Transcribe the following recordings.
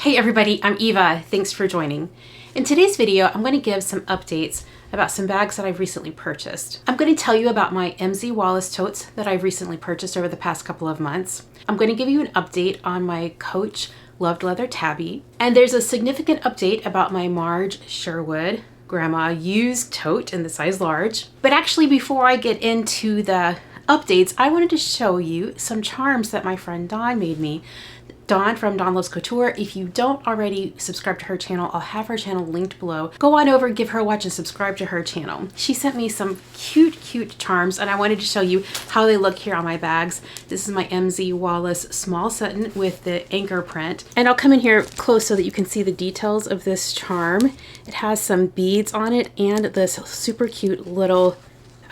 Hey everybody, I'm Eva. Thanks for joining. In today's video, I'm going to give some updates about some bags that I've recently purchased. I'm going to tell you about my MZ Wallace totes that I've recently purchased over the past couple of months. I'm going to give you an update on my Coach Loved Leather Tabby. And there's a significant update about my Marge Sherwood Grandma used tote in the size large. But actually, before I get into the updates, I wanted to show you some charms that my friend Dawn made me. Dawn from Dawn Loves Couture. If you don't already subscribe to her channel, I'll have her channel linked below. Go on over, give her a watch, and subscribe to her channel. She sent me some cute charms, and I wanted to show you how they look here on my bags. This is my MZ Wallace small satin with the anchor print. And I'll come in here close so that you can see the details of this charm. It has some beads on it and this super cute little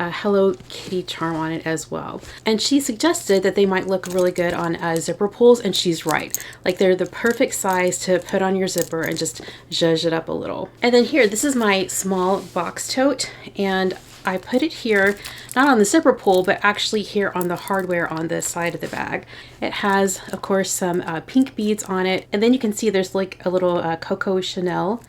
Hello Kitty charm on it as well. And she suggested that they might look really good on zipper pulls, and she's right. Like, they're the perfect size to put on your zipper and just zhuzh it up a little. And then here, this is my small box tote, and I put it here, not on the zipper pull, but actually here on the hardware on the side of the bag. It has, of course, some pink beads on it, and then you can see there's like a little Coco Chanel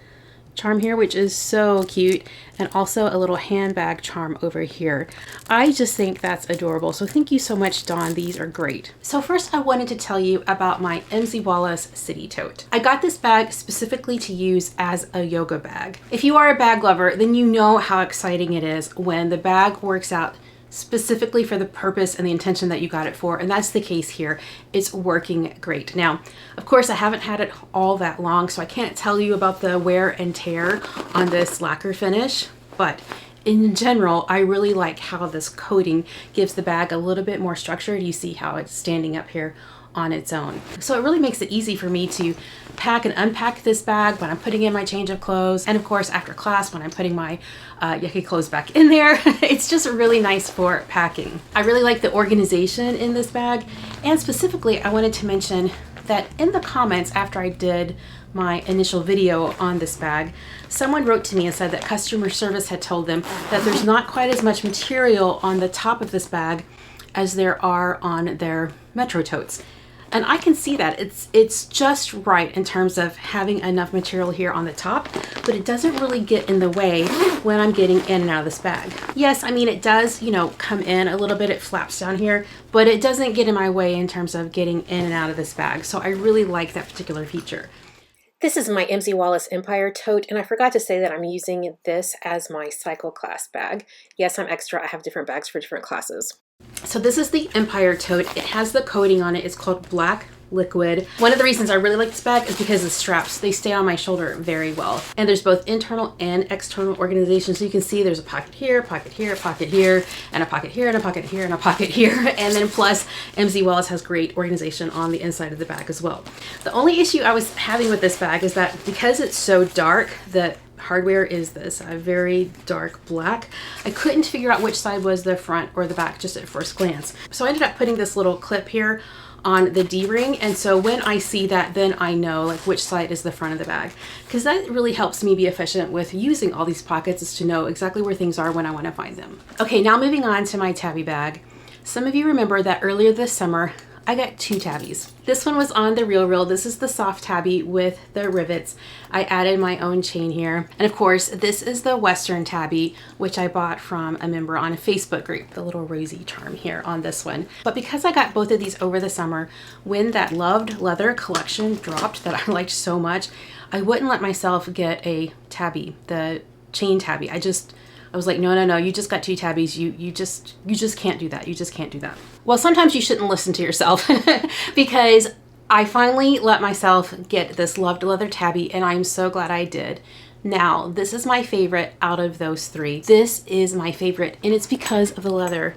charm here, which is so cute, and also a little handbag charm over here. I just think that's adorable. So thank you so much, Dawn. These are great. So first, I wanted to tell you about my MZ Wallace City Tote. I got this bag specifically to use as a yoga bag. If you are a bag lover, then you know how exciting it is when the bag works out specifically for the purpose and the intention that you got it for, and that's the case here. It's working great. Now, of course, I haven't had it all that long, so I can't tell you about the wear and tear on this lacquer finish, but in general, I really like how this coating gives the bag a little bit more structure. You see how it's standing up here on its own. So it really makes it easy for me to pack and unpack this bag when I'm putting in my change of clothes, and of course after class when I'm putting my yucky clothes back in there. It's just really nice for packing. I really like the organization in this bag, and specifically I wanted to mention that in the comments after I did my initial video on this bag, someone wrote to me and said that customer service had told them that there's not quite as much material on the top of this bag as there are on their Metro totes. And I can see that. It's just right in terms of having enough material here on the top, but it doesn't really get in the way when I'm getting in and out of this bag. Yes, I mean, it does, you know, come in a little bit, it flaps down here, but it doesn't get in my way in terms of getting in and out of this bag. So I really like that particular feature. This is my MZ Wallace Empire tote, and I forgot to say that I'm using this as my cycle class bag. Yes, I'm extra. I have different bags for different classes. So this is the Empire tote. It has the coating on it. It's called Black Liquid. One of the reasons I really like this bag is because the straps, they stay on my shoulder very well. And there's both internal and external organization. So you can see there's a pocket here, pocket here, pocket here, and a pocket here, and a pocket here, and a pocket here. And then plus, MZ Wallace has great organization on the inside of the bag as well. The only issue I was having with this bag is that because it's so dark, the hardware is this very dark black. I couldn't figure out which side was the front or the back just at first glance. So I ended up putting this little clip here on the D-ring, and so when I see that, then I know like which side is the front of the bag, because that really helps me be efficient with using all these pockets, is to know exactly where things are when I want to find them. Okay, now moving on to my Tabby bag. Some of you remember that earlier this summer I got two Tabbies. This one was on the Real. This is the soft Tabby with the rivets. I added my own chain here. And of course, this is the Western Tabby, which I bought from a member on a Facebook group, the little rosy charm here on this one. But because I got both of these over the summer, when that Loved Leather collection dropped that I liked so much, I wouldn't let myself get a Tabby, the chain Tabby. I was like, no, you just got two Tabbies. You just can't do that. You just can't do that. Well, sometimes you shouldn't listen to yourself because I finally let myself get this Loved Leather Tabby, and I'm so glad I did. Now, this is my favorite out of those three. This is my favorite, and it's because of the leather.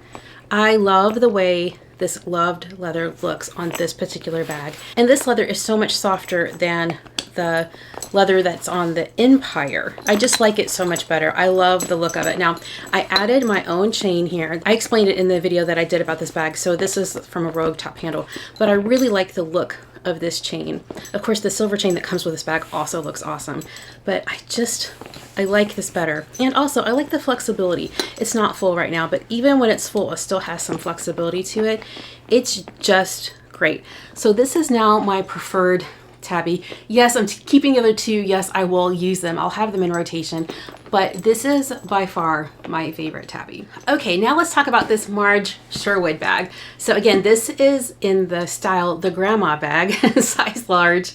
I love the way this Loved Leather looks on this particular bag. And this leather is so much softer than the leather that's on the Empire. I just like it so much better. I love the look of it. Now, I added my own chain here. I explained it in the video that I did about this bag. So this is from a Rogue top handle, but I really like the look of this chain. Of course, the silver chain that comes with this bag also looks awesome, but I like this better. And also, I like the flexibility. It's not full right now, but even when it's full, it still has some flexibility to it. It's just great. So this is now my preferred Tabby. Yes, I'm keeping the other two. Yes, I will use them. I'll have them in rotation, but this is by far my favorite Tabby. Okay, now let's talk about this Marge Sherwood bag. So again, this is in the style, the grandma bag, size large.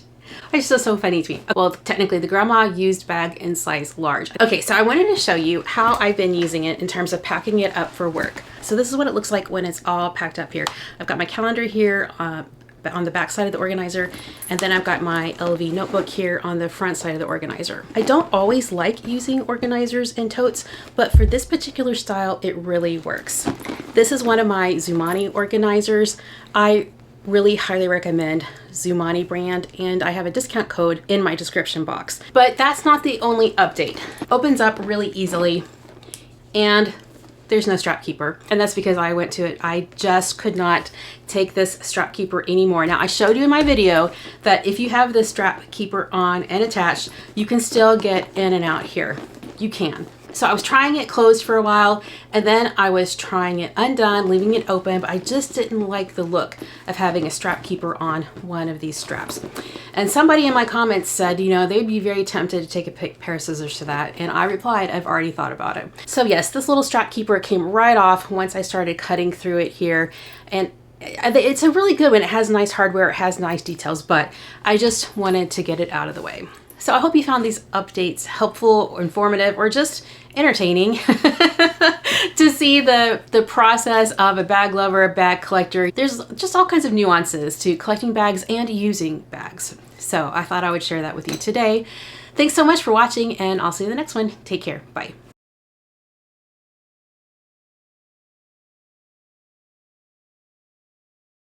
It's just so funny to me. Well, technically the grandma used bag in size large. Okay, so I wanted to show you how I've been using it in terms of packing it up for work. So this is what it looks like when it's all packed up here. I've got my calendar here on the back side of the organizer, and then I've got my LV notebook here on the front side of the organizer. I don't always like using organizers in totes, but for this particular style, it really works. This is one of my Zoomoni organizers. I really highly recommend Zoomoni brand, and I have a discount code in my description box. But that's not the only update. Opens up really easily, and there's no strap keeper, and that's because I went to it. I just could not take this strap keeper anymore. Now, I showed you in my video that if you have this strap keeper on and attached, you can still get in and out here. You can. So I was trying it closed for a while, and then I was trying it undone, leaving it open, but I just didn't like the look of having a strap keeper on one of these straps. And somebody in my comments said, you know, they'd be very tempted to take a pair of scissors to that. And I replied, I've already thought about it. So yes, this little strap keeper came right off once I started cutting through it here. And it's a really good one. It has nice hardware, it has nice details, but I just wanted to get it out of the way. So I hope you found these updates helpful or informative or just entertaining to see the process of a bag lover, a bag collector. There's just all kinds of nuances to collecting bags and using bags. So I thought I would share that with you today. Thanks so much for watching, and I'll see you in the next one. Take care. Bye.